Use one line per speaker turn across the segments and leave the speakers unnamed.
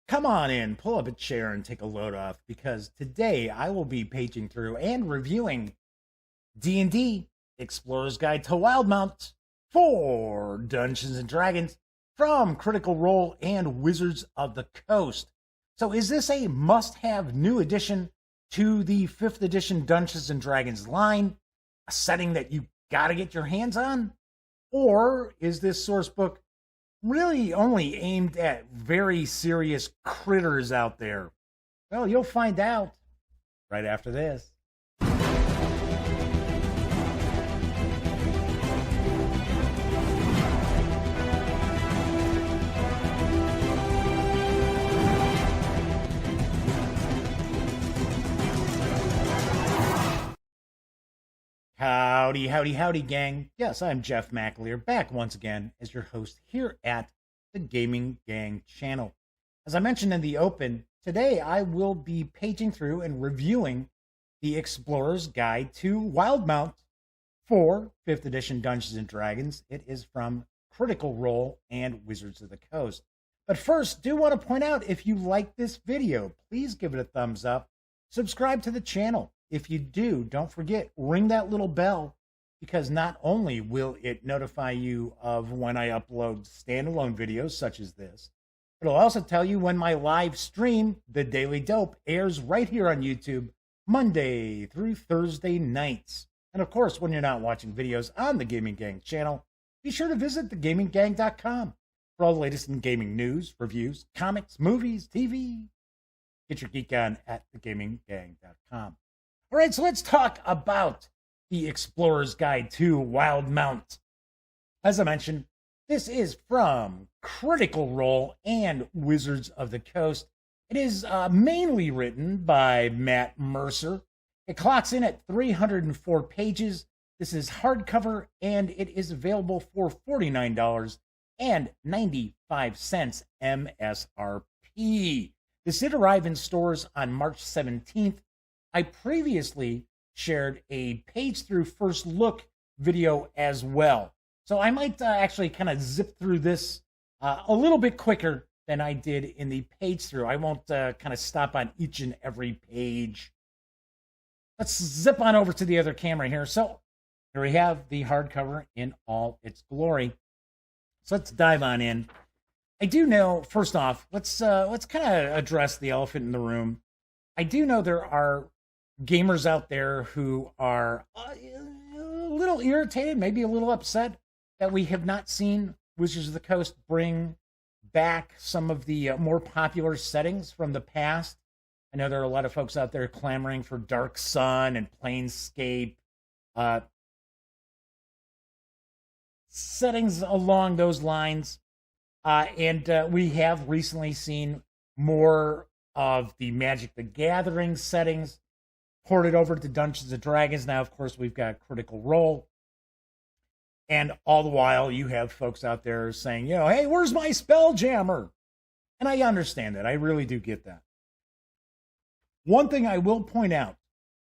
Come on in, pull up a chair and take a load off because today I will be paging through and reviewing D&D Explorer's Guide to Wildemount for Dungeons and Dragons from Critical Role and Wizards of the Coast. So is this a must-have new addition to the 5th edition Dungeons and Dragons line, a setting that you got to get your hands on? Or is this source book really only aimed at very serious critters out there? Well, you'll find out right after this. Howdy, howdy, howdy, gang. Yes, I'm Jeff McAleer, back once again as your host here at the Gaming Gang channel. As I mentioned in the open, today I will be paging through and reviewing the Explorer's Guide to Wildemount for 5th edition Dungeons and Dragons. It is from Critical Role and Wizards of the Coast. But first, do want to point out, if you like this video, please give it a thumbs up. Subscribe to the channel. If you do, don't forget, ring that little bell, because not only will it notify you of when I upload standalone videos such as this, it'll also tell you when my live stream, The Daily Dope, airs right here on YouTube, Monday through Thursday nights. And of course, when you're not watching videos on the Gaming Gang channel, be sure to visit thegaminggang.com for all the latest in gaming news, reviews, comics, movies, TV. Get your geek on at thegaminggang.com. All right, so let's talk about the Explorer's Guide to Wildemount. As I mentioned, this is from Critical Role and Wizards of the Coast. It is mainly written by Matt Mercer. It clocks in at 304 pages. This is hardcover, and it is available for $49.95 MSRP. This did arrive in stores on March 17th. I previously shared a page through first look video as well. So I might actually kind of zip through this a little bit quicker than I did in the page through. I won't kind of stop on each and every page. Let's zip on over to the other camera here. So here we have the hardcover in all its glory. So let's dive on in. I do know, first off, let's kind of address the elephant in the room. I do know there are gamers out there who are a little irritated, maybe a little upset that we have not seen Wizards of the Coast bring back some of the more popular settings from the past. I know there are a lot of folks out there clamoring for Dark Sun and Planescape, settings along those lines. And we have recently seen more of the Magic the Gathering settings ported over to Dungeons and Dragons. Now, of course, we've got Critical Role. And all the while, you have folks out there saying, hey, where's my Spelljammer? And I understand that. I really do get that. One thing I will point out,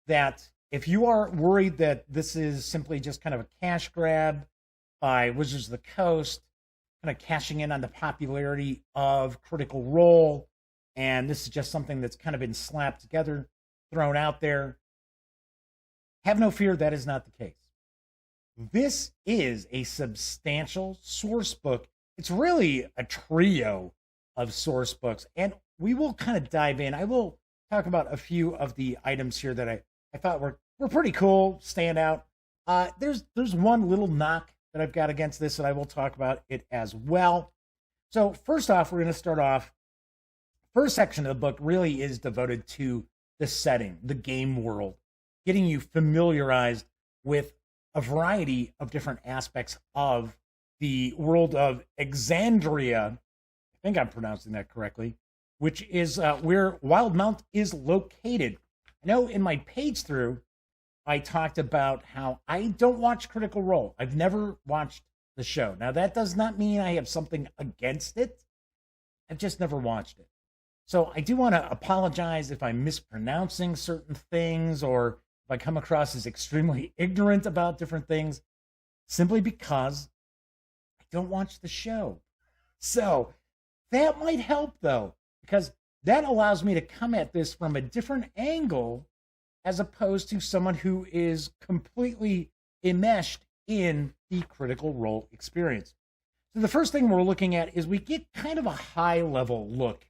that if you are worried that this is simply just kind of a cash grab by Wizards of the Coast, kind of cashing in on the popularity of Critical Role, and this is just something that's kind of been slapped together, thrown out there, have no fear, that is not the case. This is a substantial source book. It's really a trio of source books, and we will kind of dive in. I will talk about a few of the items here that I thought were pretty cool, stand out. There's one little knock that I've got against this, and I will talk about it as well. So first off, we're going to start off. First section of the book really is devoted to the setting, the game world, getting you familiarized with a variety of different aspects of the world of Exandria. I think I'm pronouncing that correctly, which is where Wildemount is located. I know in my page through, I talked about how I don't watch Critical Role. I've never watched the show. Now, that does not mean I have something against it. I've just never watched it. So I do want to apologize if I'm mispronouncing certain things or if I come across as extremely ignorant about different things, simply because I don't watch the show. So that might help, though. because that allows me to come at this from a different angle as opposed to someone who is completely enmeshed in the Critical Role experience. So the first thing we're looking at is we get kind of a high level look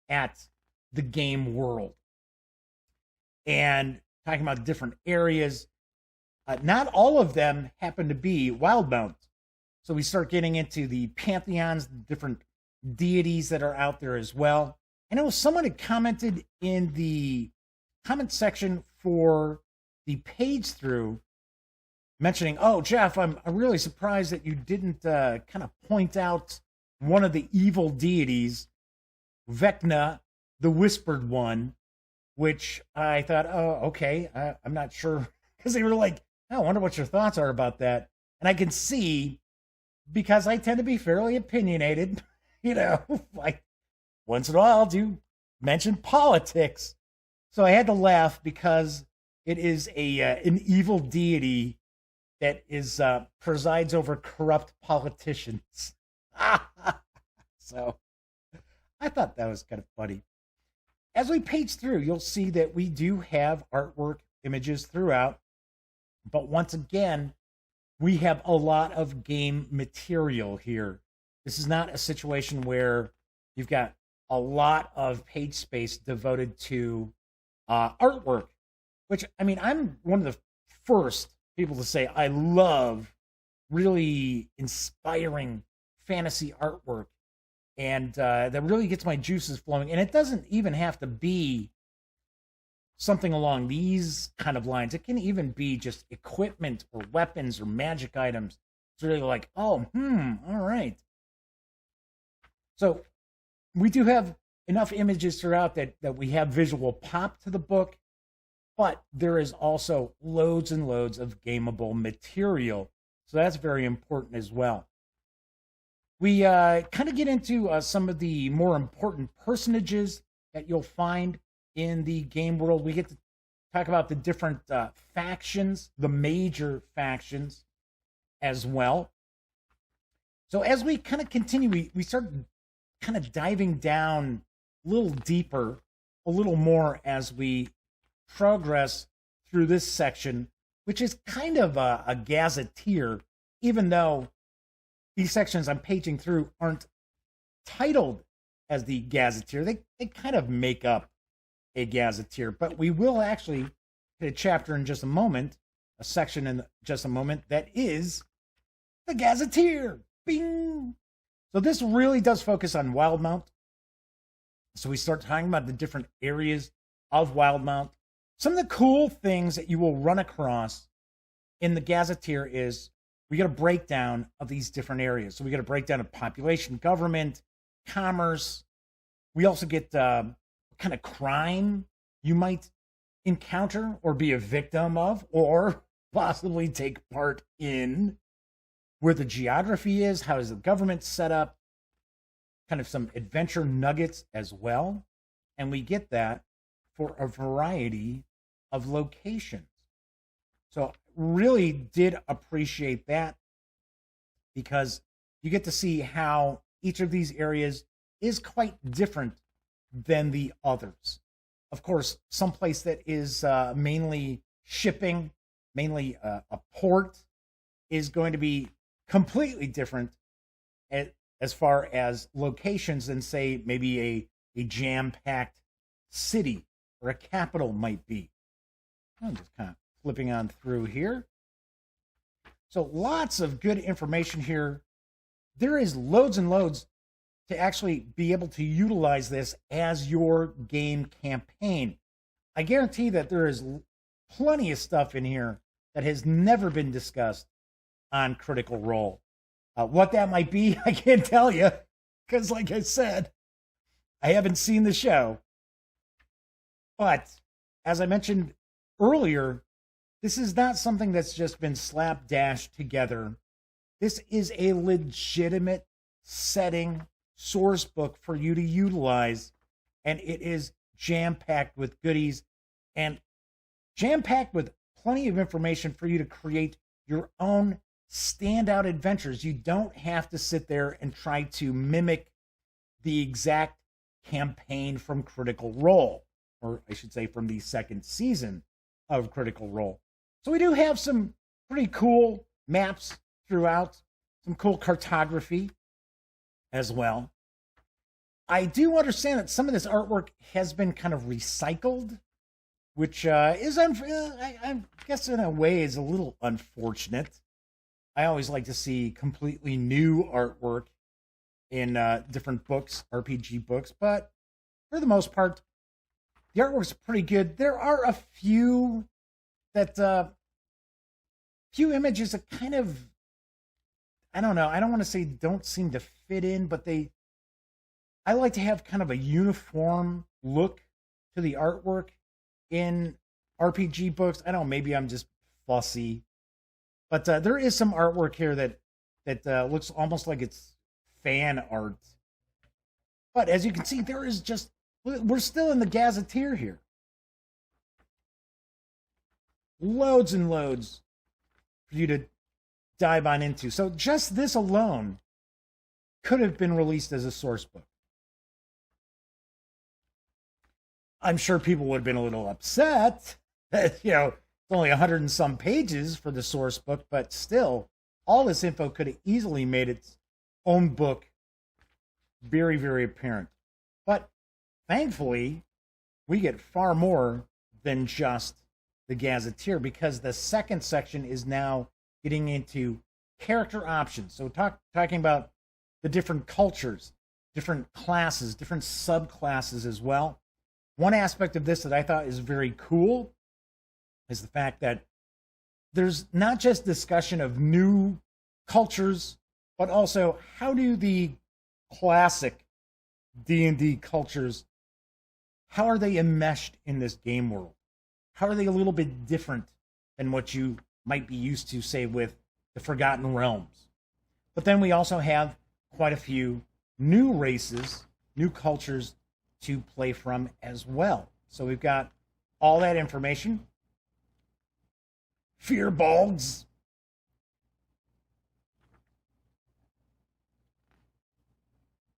at the game world and talking about different areas. Not all of them happen to be Wildemount. So we start getting into the pantheons, different deities that are out there as well. I know someone had commented in the comment section for the page through mentioning, oh, Jeff, I'm really surprised that you didn't kind of point out one of the evil deities, Vecna, the Whispered One, which I thought, oh, okay, I'm not sure. Because they were like, oh, I wonder what your thoughts are about that. And I can see, because I tend to be fairly opinionated, like once in a while I'll do mention politics. So I had to laugh because it is an evil deity that is presides over corrupt politicians. So I thought that was kind of funny. As we page through, you'll see that we do have artwork images throughout, but once again, we have a lot of game material here. This is not a situation where you've got a lot of page space devoted to artwork, which, I mean, I'm one of the first people to say I love really inspiring fantasy artwork, and that really gets my juices flowing. And it doesn't even have to be something along these kind of lines. It can even be just equipment or weapons or magic items. It's really like, oh, all right. So we do have enough images throughout that we have visual pop to the book, but there is also loads and loads of gameable material. So that's very important as well. We kind of get into some of the more important personages that you'll find in the game world. We get to talk about the different factions, the major factions as well. So as we kind of continue, we start kind of diving down a little deeper, a little more as we progress through this section, which is kind of a gazetteer, even though these sections I'm paging through aren't titled as the gazetteer. They kind of make up a gazetteer, but we will actually hit a chapter in just a moment, a section in just a moment, that is the gazetteer. Bing! So this really does focus on Wildemount. So we start talking about the different areas of Wildemount. Some of the cool things that you will run across in the gazetteer is we get a breakdown of these different areas. So we get a breakdown of population, government, commerce. We also get what kind of crime you might encounter or be a victim of, or possibly take part in, where the geography is, how is the government set up, kind of some adventure nuggets as well. And we get that for a variety of locations. So really did appreciate that, because you get to see how each of these areas is quite different than the others. Of course, someplace that is mainly shipping, mainly a port, is going to be completely different as far as locations than, say, maybe a jam-packed city or a capital might be. I'm just kind of flipping on through here. So lots of good information here. There is loads and loads to actually be able to utilize this as your game campaign. I guarantee that there is plenty of stuff in here that has never been discussed on Critical Role. What that might be, I can't tell you, because like I said, I haven't seen the show. But as I mentioned earlier, this is not something that's just been slapdashed together. This is a legitimate setting source book for you to utilize, and it is jam-packed with goodies and jam-packed with plenty of information for you to create your own standout adventures. You don't have to sit there and try to mimic the exact campaign from Critical Role, or I should say from the second season of Critical Role. So we do have some pretty cool maps throughout, some cool cartography as well. I do understand that some of this artwork has been kind of recycled, which is, I guess in a way, is a little unfortunate. I always like to see completely new artwork in different books, RPG books, but for the most part, the artwork's pretty good. There are a few few images that kind of, I don't know, I don't want to say don't seem to fit in, but I like to have kind of a uniform look to the artwork in RPG books. I don't know, maybe I'm just fussy, but there is some artwork here that looks almost like it's fan art. But as you can see, there is just, we're still in the Gazetteer here. Loads and loads for you to dive on into. So just this alone could have been released as a source book. I'm sure people would have been a little upset that, it's only 100 and some pages for the source book, but still, all this info could have easily made its own book very, very apparent. But thankfully, we get far more than just the Gazetteer, because the second section is now getting into character options. So talking about the different cultures, different classes, different subclasses as well. One aspect of this that I thought is very cool is the fact that there's not just discussion of new cultures, but also how do the classic D&D cultures, how are they enmeshed in this game world? How are they a little bit different than what you might be used to, say, with the Forgotten Realms? But then we also have quite a few new races, new cultures to play from as well. So we've got all that information. Fearbolgs.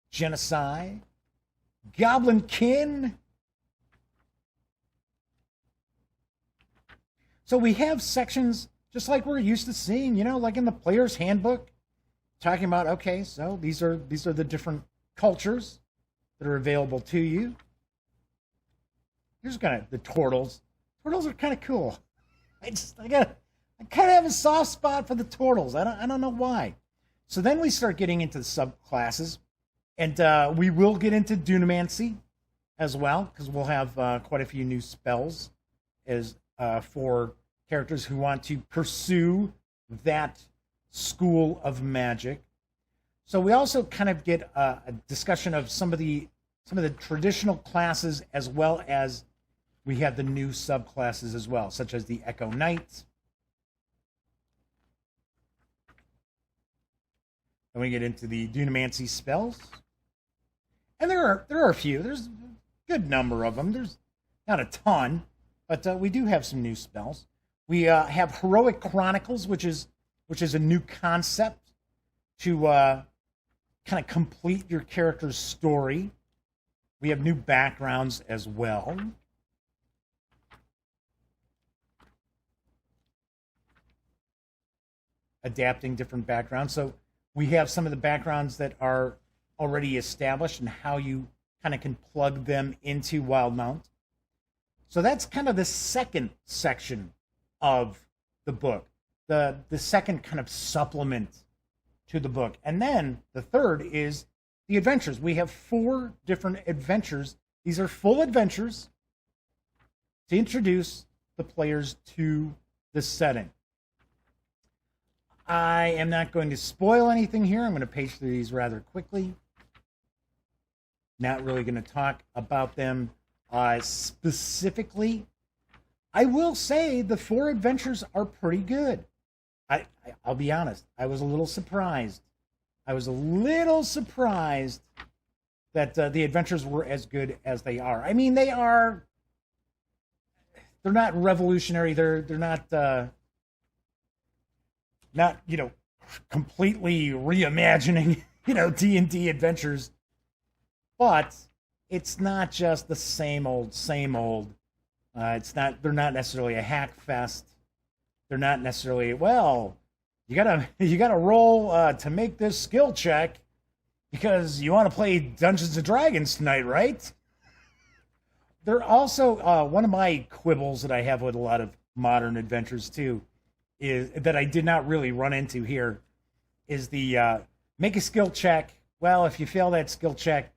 Genocide. Goblinkin. So we have sections just like we're used to seeing, like in the player's handbook, talking about, okay, so these are the different cultures that are available to you. Here's kind of the turtles. Turtles are kind of cool. I kind of have a soft spot for the turtles. I don't know why. So then we start getting into the subclasses, and we will get into Dunamancy as well, because we'll have quite a few new spells as for characters who want to pursue that school of magic. So we also kind of get a discussion of some of the traditional classes, as well as we have the new subclasses as well, such as the Echo Knights. Then we get into the Dunamancy spells, and there are a few. There's a good number of them. There's not a ton, but we do have some new spells. We have Heroic Chronicles, which is a new concept to kind of complete your character's story. We have new backgrounds as well. Adapting different backgrounds. So we have some of the backgrounds that are already established and how you kind of can plug them into Wildemount. So that's kind of the second section of the book, the second kind of supplement to the book. And then the third is the adventures. We have 4 different adventures. These are full adventures to introduce the players to the setting. I am not going to spoil anything here. I'm going to page through these rather quickly. Not really going to talk about them specifically. I will say the 4 adventures are pretty good. I'll be honest. I was a little surprised. I was a little surprised that the adventures were as good as they are. I mean, they're not revolutionary. They're not completely reimagining D&D adventures, but it's not just the same old, same old. They're not necessarily a hack fest. They're not necessarily, well, you gotta roll to make this skill check because you want to play Dungeons and Dragons tonight, right? They're also one of my quibbles that I have with a lot of modern adventures too, is that I did not really run into here, is the make a skill check. Well, if you fail that skill check,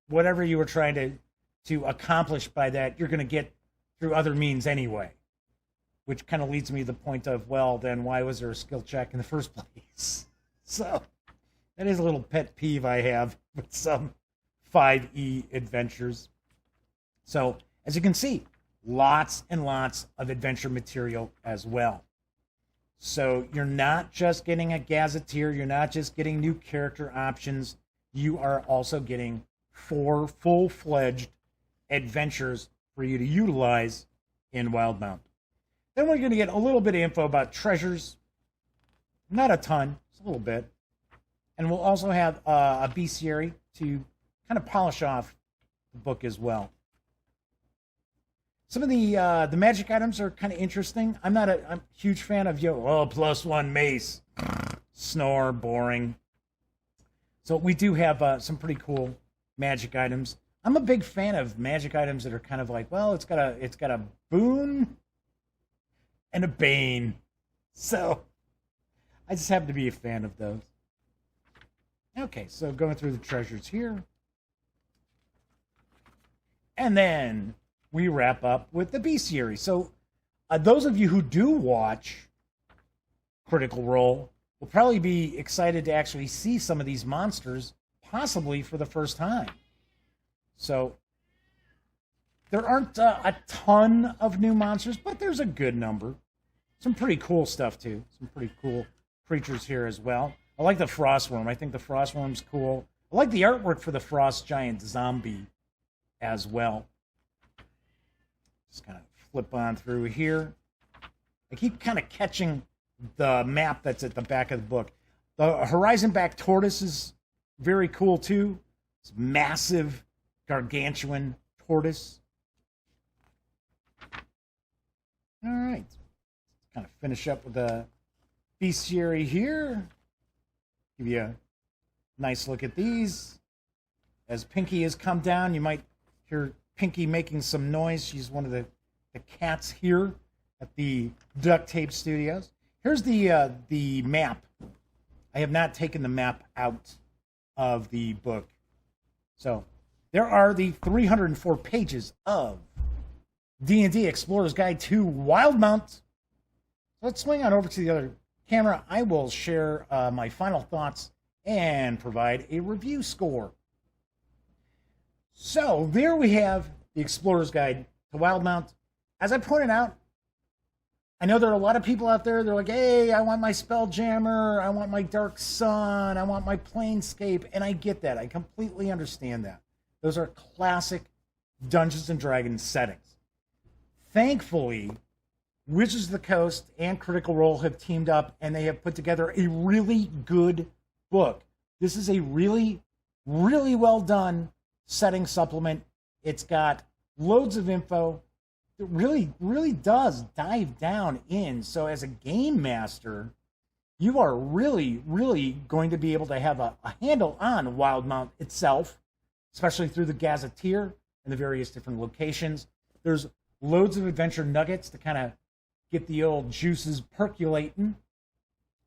whatever you were trying to accomplish by that, you're going to get through other means anyway. Which kind of leads me to the point of, well, then why was there a skill check in the first place? So that is a little pet peeve I have with some 5e adventures. So as you can see, lots and lots of adventure material as well. So you're not just getting a Gazetteer, you're not just getting new character options, you are also getting 4 full-fledged adventures for you to utilize in Wildemount. Then we're going to get a little bit of info about treasures. Not a ton, just a little bit. And we'll also have a bestiary to kind of polish off the book as well. Some of the magic items are kind of interesting. I'm a huge fan of +1 mace. Snore, boring. So we do have some pretty cool magic items. I'm a big fan of magic items that are kind of like, well, it's got a boon and a bane. So I just happen to be a fan of those. Okay, so going through the treasures here. And then we wrap up with the bestiary. So those of you who do watch Critical Role will probably be excited to actually see some of these monsters, possibly for the first time. So there aren't a ton of new monsters, but there's a good number. Some pretty cool stuff, too. Some pretty cool creatures here as well. I like the Frostworm. I think the Frostworm's cool. I like the artwork for the Frost Giant Zombie as well. Just kind of flip on through here. I keep kind of catching the map that's at the back of the book. The Horizon Back Tortoise is very cool, too. It's massive, gargantuan tortoise. All right. Kind of finish up with the bestiary here. Give you a nice look at these. As Pinky has come down, you might hear Pinky making some noise. She's one of the cats here at the Duct Tape Studios. Here's the map. I have not taken the map out of the book. So there are the 304 pages of D&D Explorer's Guide to Wildemount. Let's swing on over to the other camera. I will share my final thoughts and provide a review score. So there we have the Explorer's Guide to Wildemount. As I pointed out, I know there are a lot of people out there, they're like, hey, I want my Spelljammer, I want my Dark Sun, I want my Planescape, and I get that. I completely understand that. Those are classic Dungeons & Dragons settings. Thankfully, Wizards of the Coast and Critical Role have teamed up, and they have put together a really good book. This is a really, really well done setting supplement. It's got loads of info. It really, really does dive down in. So as a game master, you are really, really going to be able to have a handle on Wildemount itself, especially through the Gazetteer and the various different locations. There's loads of adventure nuggets to kind of get the old juices percolating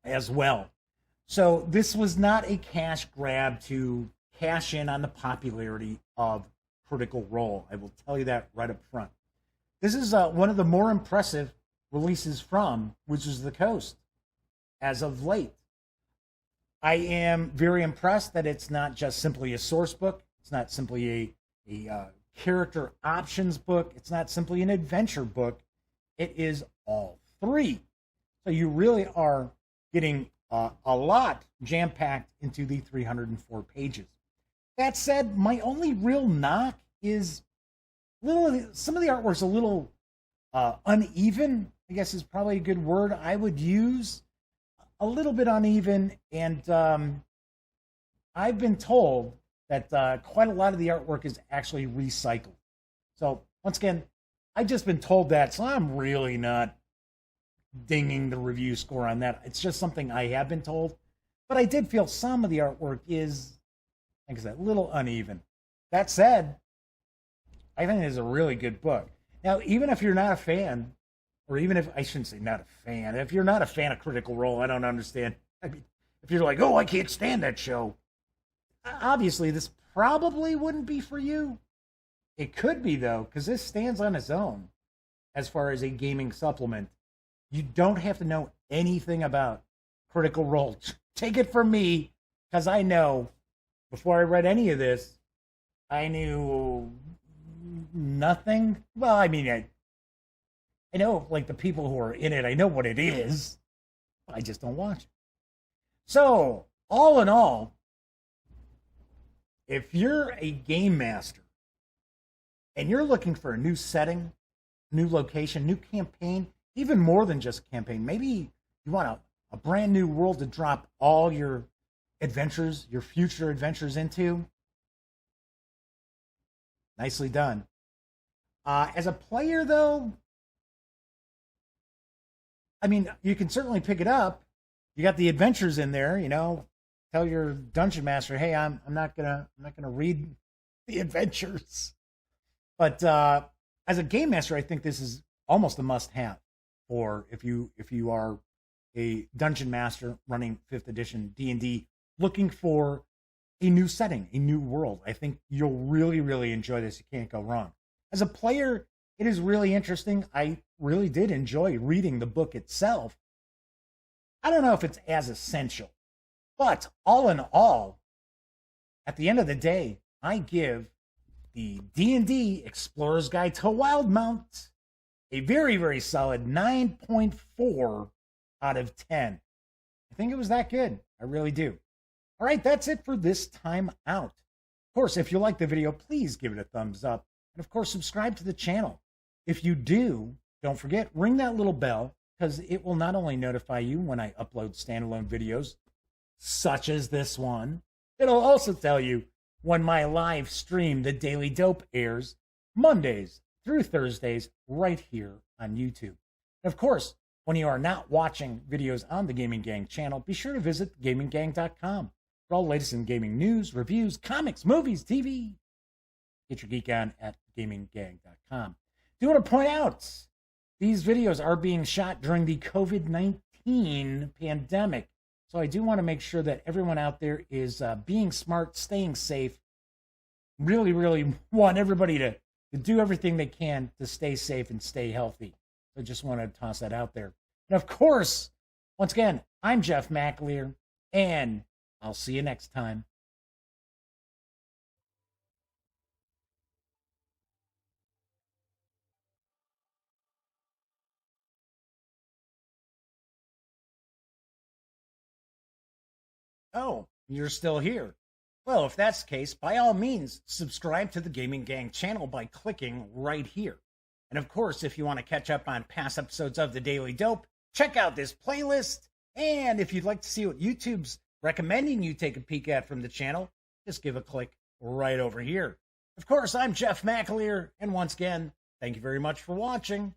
as well. So this was not a cash grab to cash in on the popularity of Critical Role. I will tell you that right up front. This is one of the more impressive releases from Wizards of the Coast as of late. I am very impressed that it's not just simply a source book. It's not simply a character options book. It's not simply an adventure book. It is all three. So you really are getting a lot jam-packed into the 304 pages. That said, my only real knock is some of the artwork's a little uneven, I guess is probably a good word I would use. A little bit uneven, and I've been told that quite a lot of the artwork is actually recycled. So once again, I've just been told that, so I'm really not dinging the review score on that. It's just something I have been told. But I did feel some of the artwork is, like I said, a little uneven. That said, I think it is a really good book. Now, even if you're not a fan, or even if, I shouldn't say not a fan, if you're not a fan of Critical Role, I don't understand. I mean, if you're like, oh, I can't stand that show, obviously this probably wouldn't be for you. It could be, though, because this stands on its own as far as a gaming supplement. You don't have to know anything about Critical Role. Take it from me, because I know, before I read any of this, I knew nothing. Well, I mean, I know, like, the people who are in it, I know what it is. I just don't watch it. So, all in all, if you're a game master and you're looking for a new setting, new location, new campaign, even more than just a campaign, maybe you want a brand new world to drop all your adventures, your future adventures into, nicely done. As a player, though, I mean, you can certainly pick it up. You got the adventures in there, you know. Tell your dungeon master, hey, I'm not gonna read the adventures. But as a game master, I think this is almost a must-have. Or if you are a dungeon master running 5th edition D&D, looking for a new setting, a new world, I think you'll really, really enjoy this. You can't go wrong. As a player, it is really interesting. I really did enjoy reading the book itself. I don't know if it's as essential, but all in all, at the end of the day, I give the D&D Explorer's Guide to Wildemount a very, very solid 9.4 out of 10. I think it was that good. I really do. All right, that's it for this time out. Of course, if you like the video, please give it a thumbs up. And of course, subscribe to the channel. If you do, don't forget, ring that little bell, because it will not only notify you when I upload standalone videos, such as this one, it'll also tell you when my live stream, The Daily Dope, airs Mondays through Thursdays right here on YouTube. And of course, when you are not watching videos on the Gaming Gang channel, be sure to visit gaminggang.com for all the latest in gaming news, reviews, comics, movies, TV. Get your geek on at gaminggang.com. Do want to point out, these videos are being shot during the COVID-19 pandemic. So I do want to make sure that everyone out there is being smart, staying safe. Really, really want everybody to do everything they can to stay safe and stay healthy. So just want to toss that out there. And of course, once again, I'm Jeff McAleer, and I'll see you next time. Oh, you're still here. Well, if that's the case, by all means, subscribe to the Gaming Gang channel by clicking right here. And of course, if you want to catch up on past episodes of The Daily Dope, check out this playlist. And if you'd like to see what YouTube's recommending you take a peek at from the channel, just give a click right over here. Of course, I'm Jeff McAleer, and once again, thank you very much for watching.